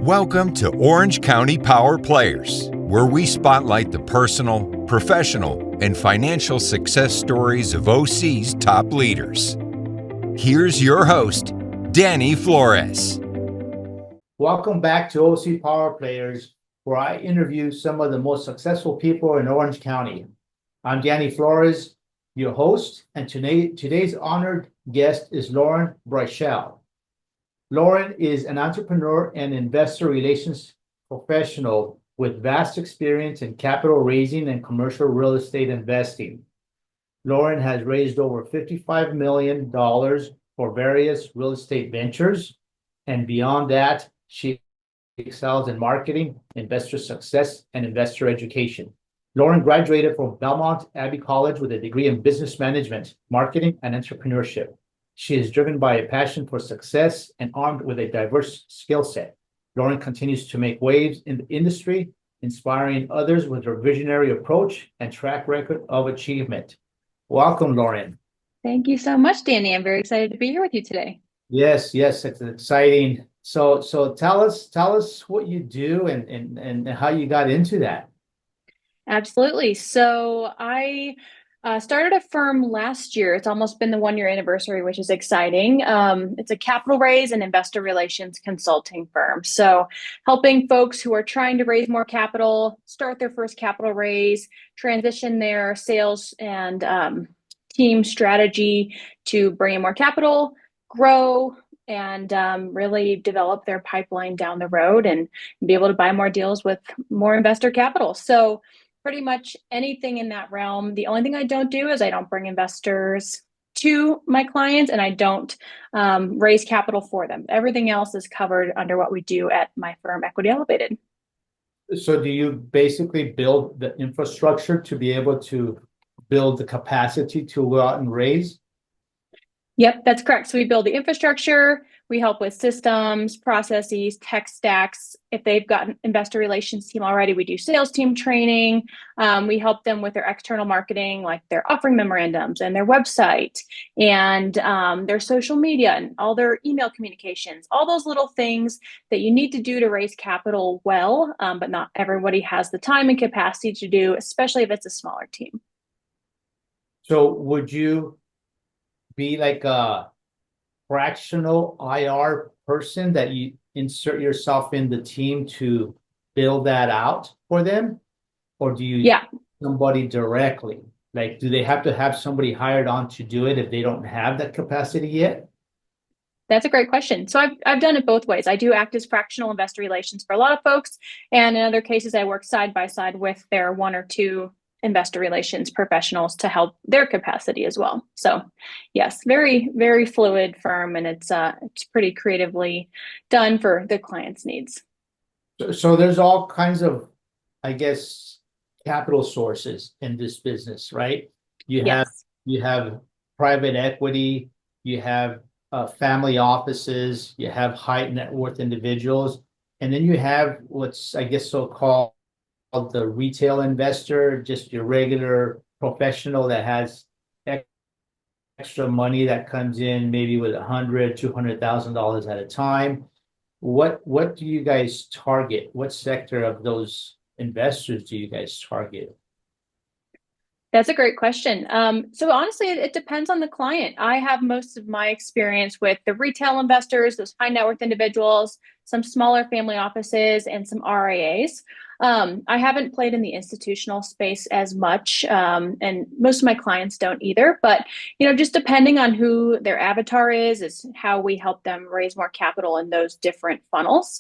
Welcome to Orange County Power Players, where we spotlight the personal, professional, and financial success stories of OC's top leaders. Here's your host, Danny Flores. Welcome back to OC Power Players, where I interview some of the most successful people in Orange County. I'm Danny Flores, your host, and today's honored guest is Lauren Brychell. Lauren is an entrepreneur and investor relations professional with vast experience in capital raising and commercial real estate investing. Lauren has raised over $55 million for various real estate ventures, and beyond that, she excels in marketing, investor success, and investor education. Lauren graduated from Belmont Abbey College with a degree in business management, marketing, and entrepreneurship. She is driven by a passion for success and armed with a diverse skill set. Lauren continues to make waves in the industry, inspiring others with her visionary approach and track record of achievement. Welcome, Lauren. Thank you so much, Danny. I'm very excited to be here with you today. Yes, it's exciting. So tell us what you do and how you got into that. Absolutely. So I started a firm last year. It's almost been the 1-year anniversary, which is exciting. It's a capital raise and investor relations consulting firm. So helping folks who are trying to raise more capital, start their first capital raise, transition their sales and team strategy to bring in more capital, grow, and really develop their pipeline down the road and be able to buy more deals with more investor capital. So pretty much anything in that realm. The only thing I don't do is I don't bring investors to my clients, and I don't raise capital for them. Everything else is covered under what we do at my firm, Equity Elevated. So do you basically build the infrastructure to be able to build the capacity to go out and raise? Yep, that's correct. So we build the infrastructure, we help with systems, processes, tech stacks. If they've got an investor relations team already, we do sales team training. We help them with their external marketing, like their offering memorandums and their website and their social media and all their email communications, all those little things that you need to do to raise capital well, but not everybody has the time and capacity to do, especially if it's a smaller team. So would you be like a fractional IR person that you insert yourself in the team to build that out for them? Or do you somebody directly? Like, do they have to have somebody hired on to do it if they don't have that capacity yet? That's a great question. So I've done it both ways. I do act as fractional investor relations for a lot of folks. And in other cases, I work side by side with their 1 or 2 investor relations professionals to help their capacity as well. So yes, very, very fluid firm, and it's pretty creatively done for the client's needs. So there's all kinds of, I guess, capital sources in this business, right? You have private equity, you have family offices, you have high net worth individuals, and then you have what's, I guess, so-called the retail investor, just your regular professional that has extra money that comes in maybe with $100,000-$200,000 at a time. What do you guys target? What sector of those investors do you guys target? That's a great question. So honestly, it depends on the client. I have most of my experience with the retail investors, those high net worth individuals, some smaller family offices, and some RIAs. I haven't played in the institutional space as much, and most of my clients don't either. But just depending on who their avatar is how we help them raise more capital in those different funnels.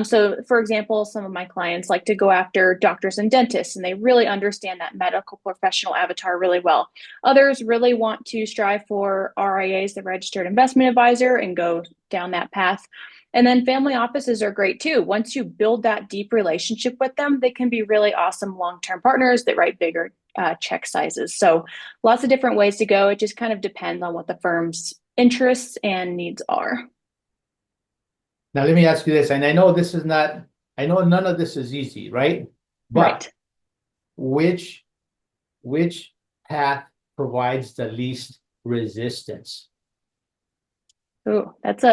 So, for example, some of my clients like to go after doctors and dentists, and they really understand that medical professional avatar really well. Others really want to strive for RIAs, the registered investment advisor, and go down that path. And then family offices are great too. Once you build that deep relationship with them, they can be really awesome long-term partners that write bigger check sizes. So lots of different ways to go. It just kind of depends on what the firm's interests and needs are. Now, let me ask you this, and I know none of this is easy, right? But which path provides the least resistance? Ooh, that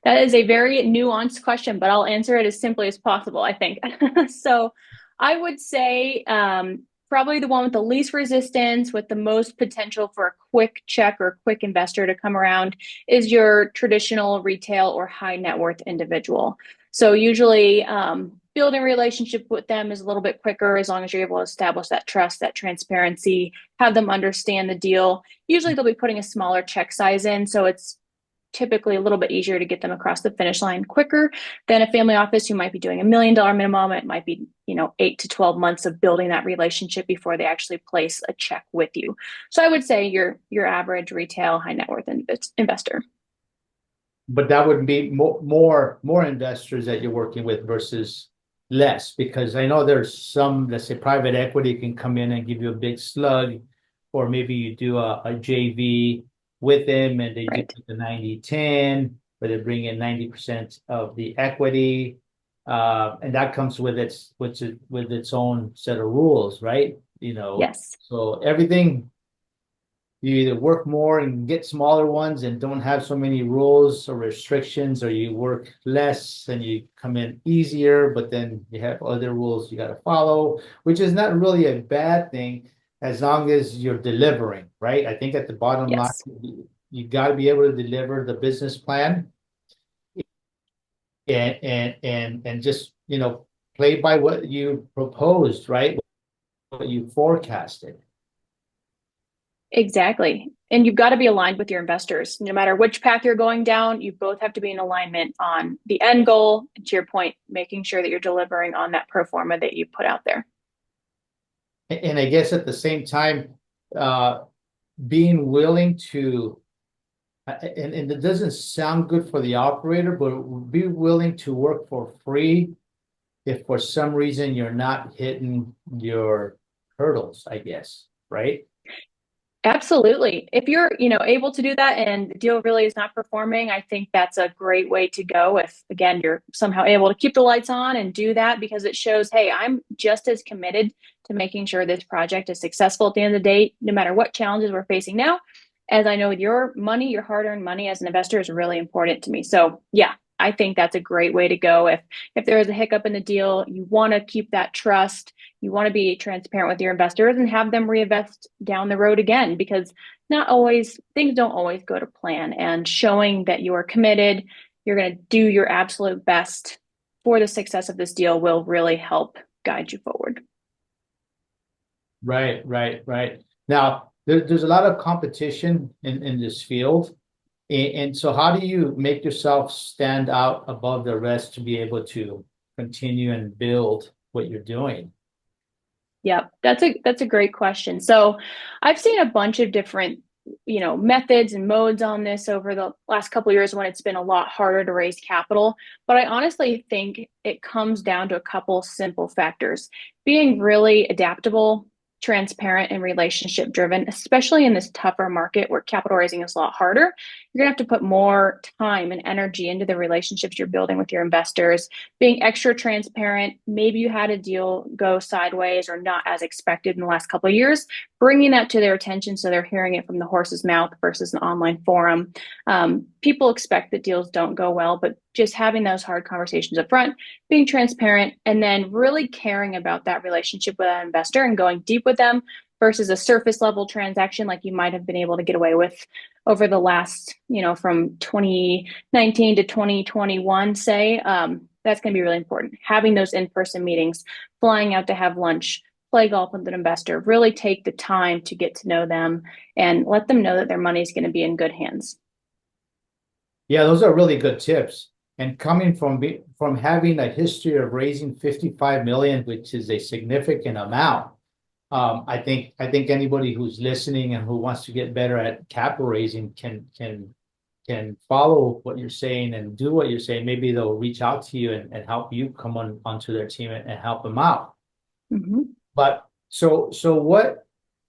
is a very nuanced question, but I'll answer it as simply as possible, I think. So I would say probably the one with the least resistance, with the most potential for a quick check or quick investor to come around is your traditional retail or high net worth individual. So usually building a relationship with them is a little bit quicker as long as you're able to establish that trust, that transparency, have them understand the deal. Usually they'll be putting a smaller check size in, so it's typically a little bit easier to get them across the finish line quicker than a family office who might be doing $1 million minimum. It might be, 8 to 12 months of building that relationship before they actually place a check with you. So I would say your average retail high net worth investor. But that would be more investors that you're working with versus less, because I know there's some, let's say, private equity can come in and give you a big slug, or maybe you do a JV with them and they Right. do the 90-10, where they bring in 90% of the equity. And that comes with its own set of rules, right? Yes. So everything, you either work more and get smaller ones and don't have so many rules or restrictions, or you work less and you come in easier, but then you have other rules you got to follow, which is not really a bad thing as long as you're delivering, right? I think at the bottom line, Yes. you got to be able to deliver the business plan and just, play by what you proposed, right? What you forecasted. Exactly. And you've got to be aligned with your investors. No matter which path you're going down, you both have to be in alignment on the end goal. And to your point, making sure that you're delivering on that pro forma that you put out there. And I guess at the same time, being willing to, and it doesn't sound good for the operator, but be willing to work for free if for some reason you're not hitting your hurdles, I guess, right? Absolutely. If you're, able to do that and the deal really is not performing, I think that's a great way to go. If again, you're somehow able to keep the lights on and do that, because it shows, hey, I'm just as committed to making sure this project is successful at the end of the day, no matter what challenges we're facing now, as I know your money, your hard-earned money as an investor is really important to me. So yeah, I think that's a great way to go. If there is a hiccup in the deal, you want to keep that trust. You want to be transparent with your investors and have them reinvest down the road again, because not always, things don't always go to plan. And showing that you are committed, you're going to do your absolute best for the success of this deal will really help guide you forward. Right. Now, there's a lot of competition in this field. And so how do you make yourself stand out above the rest to be able to continue and build what you're doing? Yeah, that's a great question. So I've seen a bunch of different, methods and modes on this over the last couple of years when it's been a lot harder to raise capital. But I honestly think it comes down to a couple simple factors. Being really adaptable, transparent, and relationship driven, especially in this tougher market where capital raising is a lot harder. You're gonna have to put more time and energy into the relationships you're building with your investors, being extra transparent. Maybe you had a deal go sideways or not as expected in the last couple of years, bringing that to their attention so they're hearing it from the horse's mouth versus an online forum. People expect that deals don't go well, but just having those hard conversations up front, being transparent, and then really caring about that relationship with that investor and going deep with them versus a surface level transaction like you might have been able to get away with over the last, from 2019 to 2021, say. That's going to be really important. Having those in-person meetings, flying out to have lunch, play golf with an investor, really take the time to get to know them and let them know that their money is going to be in good hands. Yeah, those are really good tips. And coming from having a history of raising 55 million, which is a significant amount, I think anybody who's listening and who wants to get better at capital raising can follow what you're saying and do what you're saying. Maybe they'll reach out to you and help you come onto their team and help them out. Mm-hmm. But so what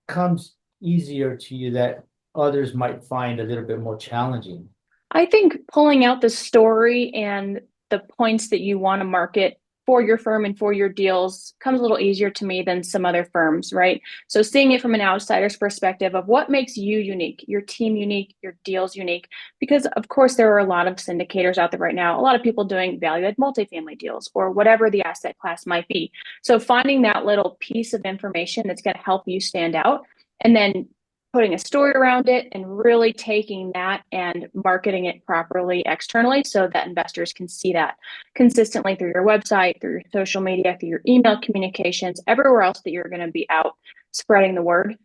comes easier to you that others might find a little bit more challenging? I think pulling out the story and the points that you want to market for your firm and for your deals comes a little easier to me than some other firms, right? So seeing it from an outsider's perspective of what makes you unique, your team unique, your deals unique, because of course there are a lot of syndicators out there right now, a lot of people doing value-add multifamily deals or whatever the asset class might be. So finding that little piece of information that's going to help you stand out, and then putting a story around it and really taking that and marketing it properly externally so that investors can see that consistently through your website, through your social media, through your email communications, everywhere else that you're going to be out spreading the word,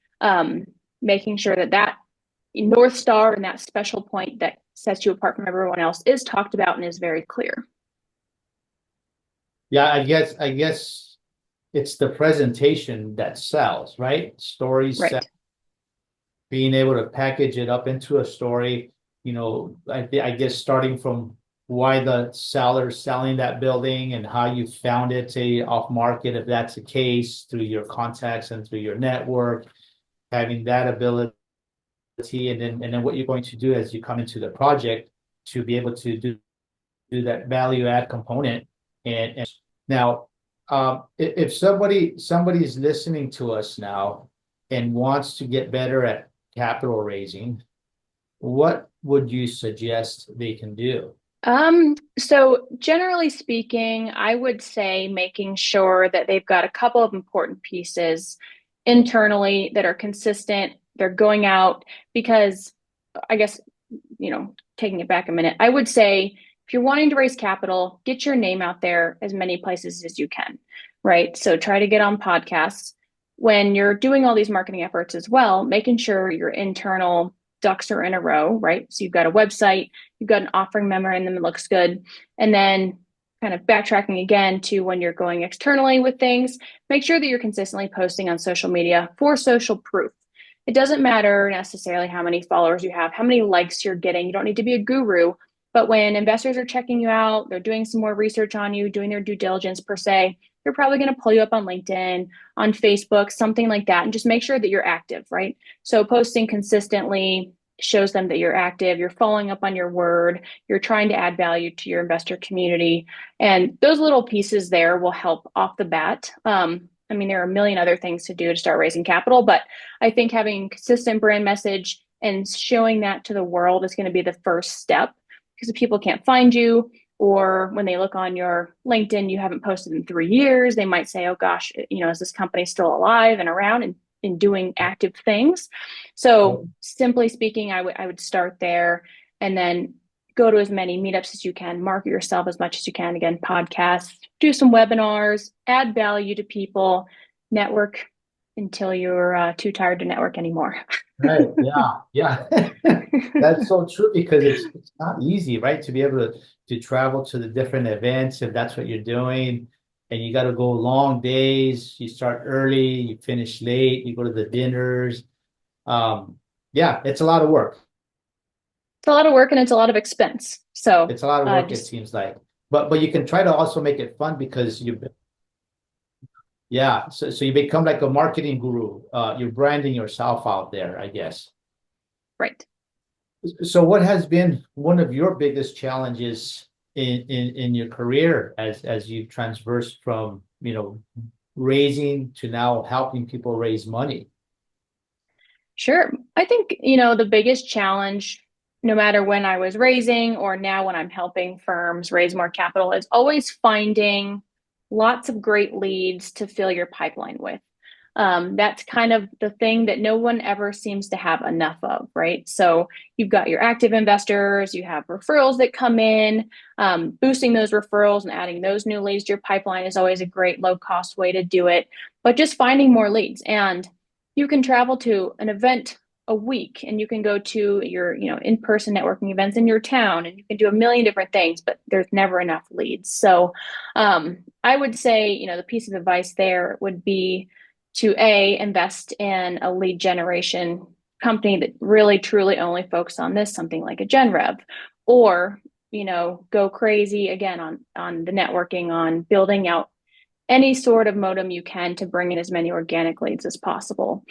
making sure that that North Star and that special point that sets you apart from everyone else is talked about and is very clear. Yeah, I guess it's the presentation that sells, right? Stories Right. sell. Being able to package it up into a story, I guess starting from why the seller's selling that building and how you found it, say, off market, if that's the case, through your contacts and through your network, having that ability, and then what you're going to do as you come into the project to be able to do that value add component. And now, if somebody's listening to us now and wants to get better at capital raising, what would you suggest they can do? So generally speaking, I would say making sure that they've got a couple of important pieces internally that are consistent. They're going out because I guess, taking it back a minute, I would say if you're wanting to raise capital, get your name out there as many places as you can, right? So try to get on podcasts. When you're doing all these marketing efforts as well, making sure your internal ducks are in a row, right? So you've got a website, you've got an offering memorandum that looks good. And then kind of backtracking again to when you're going externally with things, make sure that you're consistently posting on social media for social proof. It doesn't matter necessarily how many followers you have, how many likes you're getting. You don't need to be a guru. But when investors are checking you out, they're doing some more research on you, doing their due diligence per se, they're probably going to pull you up on LinkedIn, on Facebook, something like that, and just make sure that you're active, right? So posting consistently shows them that you're active, you're following up on your word, you're trying to add value to your investor community. And those little pieces there will help off the bat. There are a million other things to do to start raising capital, but I think having consistent brand message and showing that to the world is going to be the first step, because if people can't find you, or when they look on your LinkedIn, you haven't posted in 3 years, they might say, oh gosh, is this company still alive and around and doing active things? So simply speaking, I would start there and then go to as many meetups as you can, market yourself as much as you can. Again, podcasts, do some webinars, add value to people, network until you're too tired to network anymore. Right. Yeah. That's so true, because it's not easy, right? To be able to travel to the different events, if that's what you're doing, and you got to go long days. You start early, you finish late, you go to the dinners. Yeah, it's a lot of work. It's a lot of work and it's a lot of expense. So It's a lot of work, it seems like. But you can try to also make it fun, because so you become like a marketing guru. You're branding yourself out there, I guess. right. So what has been one of your biggest challenges in your career as you've transversed from, raising to now helping people raise money? Sure. I think, the biggest challenge, no matter when I was raising or now when I'm helping firms raise more capital, is always finding lots of great leads to fill your pipeline with. That's kind of the thing that no one ever seems to have enough of, right? So you've got your active investors, you have referrals that come in, boosting those referrals and adding those new leads to your pipeline is always a great low cost way to do it, but just finding more leads. And you can travel to an event a week and you can go to your, in-person networking events in your town, and you can do a million different things, but there's never enough leads. So I would say, the piece of advice there would be to invest in a lead generation company that really truly only focus on this, something like a GenRev, or, go crazy again on the networking, on building out any sort of modem you can to bring in as many organic leads as possible.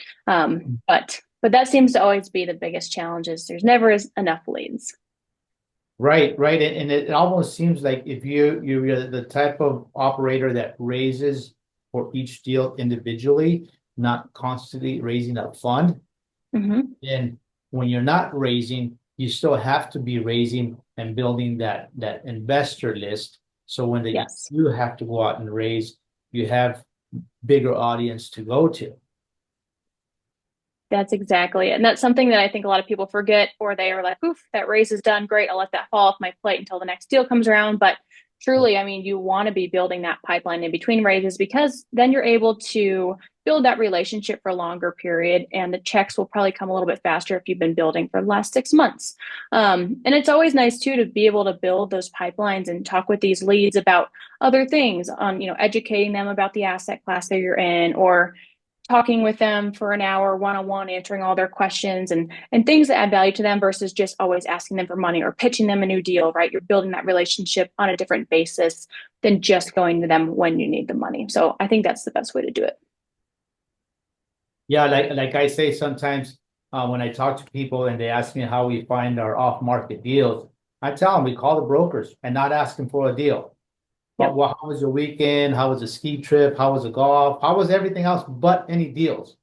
But that seems to always be the biggest challenge, is there's never enough leads. Right. And it almost seems like if you're the type of operator that raises for each deal individually, not constantly raising a fund, Hmm. then when you're not raising, you still have to be raising and building that investor list. So when Yes. you have to go out and raise, you have bigger audience to go to. That's exactly it. And that's something that I think a lot of people forget, or they are like, oof, that raise is done. Great. I'll let that fall off my plate until the next deal comes around. But truly, I mean, you want to be building that pipeline in between raises because then you're able to build that relationship for a longer period. And the checks will probably come a little bit faster if you've been building for the last 6 months. And it's always nice too to be able to build those pipelines and talk with these leads about other things on, educating them about the asset class that you're in, or talking with them for an hour one-on-one, answering all their questions and things that add value to them versus just always asking them for money or pitching them a new deal, right? You're building that relationship on a different basis than just going to them when you need the money. So I think that's the best way to do it. Yeah, like I say sometimes when I talk to people and they ask me how we find our off-market deals, I tell them we call the brokers and not ask them for a deal. But Yep. how was your weekend? How was the ski trip? How was the golf? How was everything else but any deals?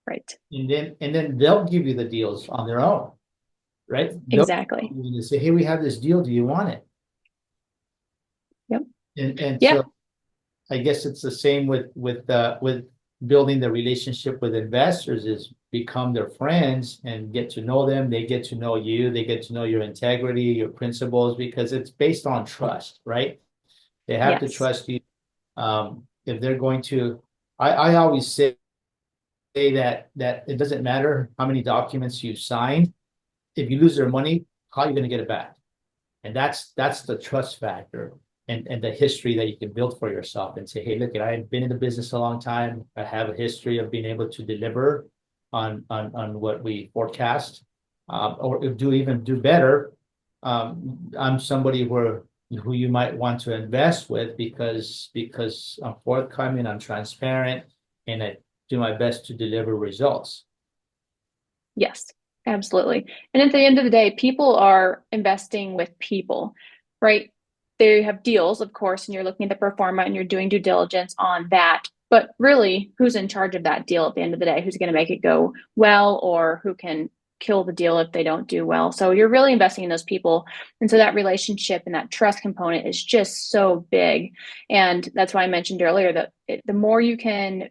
Right. And then they'll give you the deals on their own, right? They'll Exactly. say, hey, we have this deal. Do you want it? Yep. And Yeah. so I guess it's the same with building the relationship with investors is become their friends and get to know them. They get to know you. They get to know your integrity, your principles, because it's based on trust, right? They have to Yes. trust you. If they're going to, I always say that it doesn't matter how many documents you sign. If you lose their money, how are you going to get it back? And that's the trust factor and the history that you can build for yourself and say, hey, look, I've been in the business a long time. I have a history of being able to deliver on what we forecast, or even do better. I'm somebody who you might want to invest with because I'm forthcoming, I'm transparent, and I do my best to deliver results. Yes, absolutely. And at the end of the day, people are investing with people, right? They have deals, of course, and you're looking at the pro forma and you're doing due diligence on that. But really, who's in charge of that deal at the end of the day? Who's going to make it go well, or who can kill the deal if they don't do well? So you're really investing in those people. And so that relationship and that trust component is just so big. And that's why I mentioned earlier that the more you can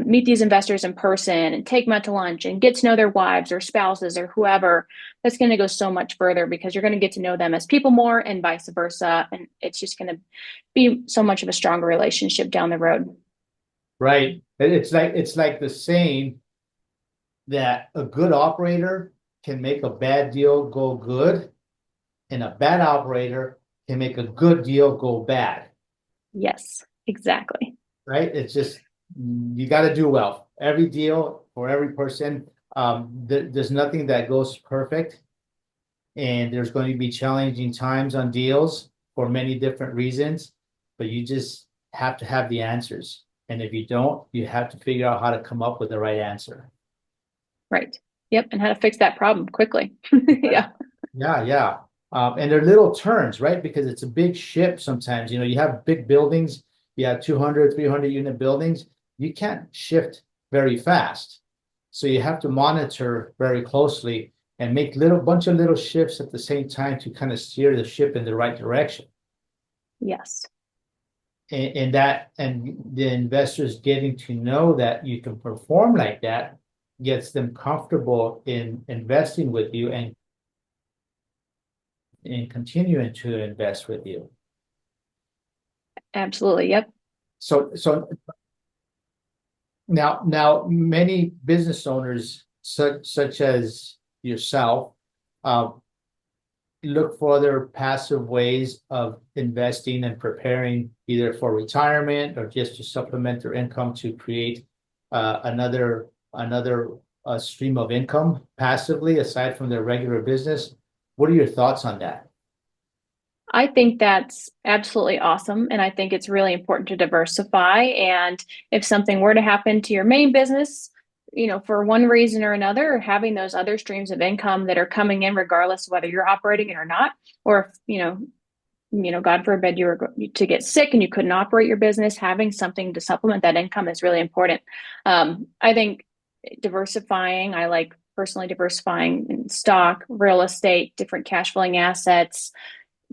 meet these investors in person and take them out to lunch and get to know their wives or spouses or whoever, that's going to go so much further because you're going to get to know them as people more and vice versa. And it's just going to be so much of a stronger relationship down the road. Right. It's like the saying that a good operator can make a bad deal go good, and a bad operator can make a good deal go bad. Yes, exactly. Right? It's just you got to do well. Every deal for every person, there's nothing that goes perfect, and there's going to be challenging times on deals for many different reasons, but you just have to have the answers. And if you don't, you have to figure out how to come up with the right answer. Right. Yep. And how to fix that problem quickly. Yeah. Yeah. And they're little turns, right? Because it's a big ship sometimes. You have big buildings, you have 200, 300 unit buildings. You can't shift very fast. So you have to monitor very closely and make bunch of little shifts at the same time to kind of steer the ship in the right direction. Yes. And the investors getting to know that you can perform like that gets them comfortable in investing with you and continuing to invest with you. Absolutely. Yep. So now many business owners such as yourself uh, look for other passive ways of investing and preparing either for retirement or just to supplement their income to create another stream of income passively aside from their regular business. What are your thoughts on that? I think that's absolutely awesome. And I think it's really important to diversify. And if something were to happen to your main business, for one reason or another, having those other streams of income that are coming in regardless of whether you're operating it or not, or if, God forbid you were to get sick and you couldn't operate your business, having something to supplement that income is really important. I think diversifying, I like personally diversifying in stock, real estate, different cash flowing assets,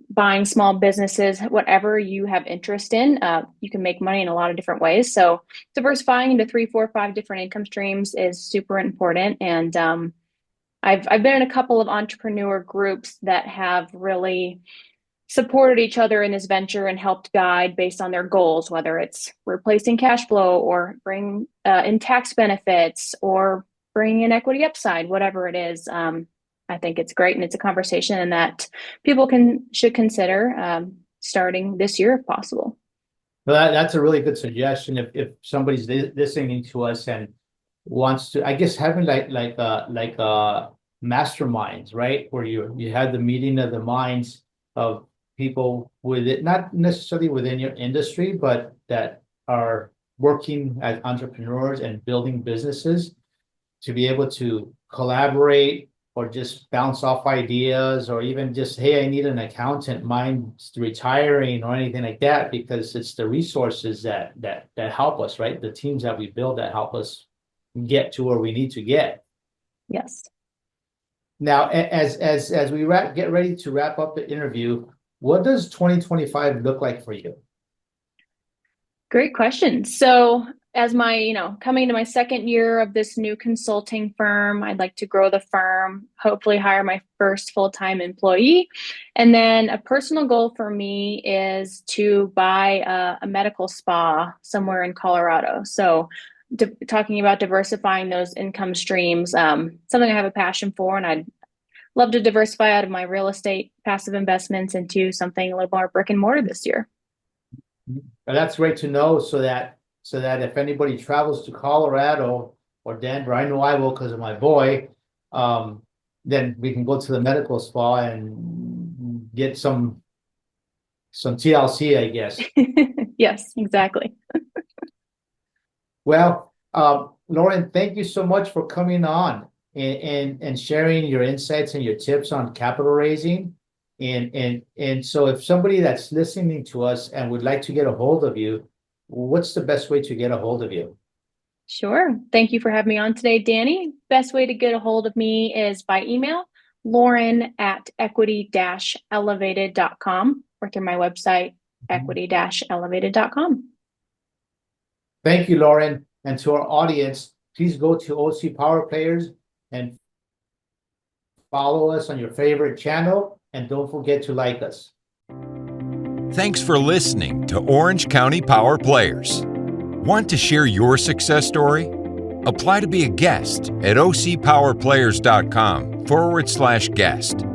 buying small businesses, whatever you have interest in. You can make money in a lot of different ways. So diversifying into 3, 4, 5 different income streams is super important. And I've been in a couple of entrepreneur groups that have really supported each other in this venture and helped guide based on their goals, whether it's replacing cash flow or bring in tax benefits or bring in equity upside, whatever it is. I think it's great, and it's a conversation that people should consider starting this year if possible. Well, that's a really good suggestion. If somebody's listening to us and wants to, I guess, having like masterminds, right, where you have the meeting of the minds of people with it, not necessarily within your industry, but that are working as entrepreneurs and building businesses, to be able to collaborate or just bounce off ideas, or even just, hey, I need an accountant, mine's retiring, or anything like that, because it's the resources that help us, right? The teams that we build that help us get to where we need to get. Yes. Now, as we get ready to wrap up the interview, what does 2025 look like for you? Great question. So as coming to my second year of this new consulting firm, I'd like to grow the firm, hopefully hire my first full-time employee. And then a personal goal for me is to buy a medical spa somewhere in Colorado. So talking about diversifying those income streams, something I have a passion for, and I'd love to diversify out of my real estate passive investments into something a little more brick and mortar this year. Well, that's great to know, so that if anybody travels to Colorado or Denver, I know I will because of my boy, then we can go to the medical spa and get some TLC, I guess. Yes, exactly. Well, Lauren, thank you so much for coming on and sharing your insights and your tips on capital raising. And so if somebody that's listening to us and would like to get a hold of you, what's the best way to get a hold of you? Sure. Thank you for having me on today, Danny. Best way to get a hold of me is by email, lauren@equity-elevated.com, or through my website, equity-elevated.com. Thank you, Lauren. And to our audience, please go to OC Power Players and follow us on your favorite channel. And don't forget to like us. Thanks for listening to Orange County Power Players. Want to share your success story? Apply to be a guest at ocpowerplayers.com/guest.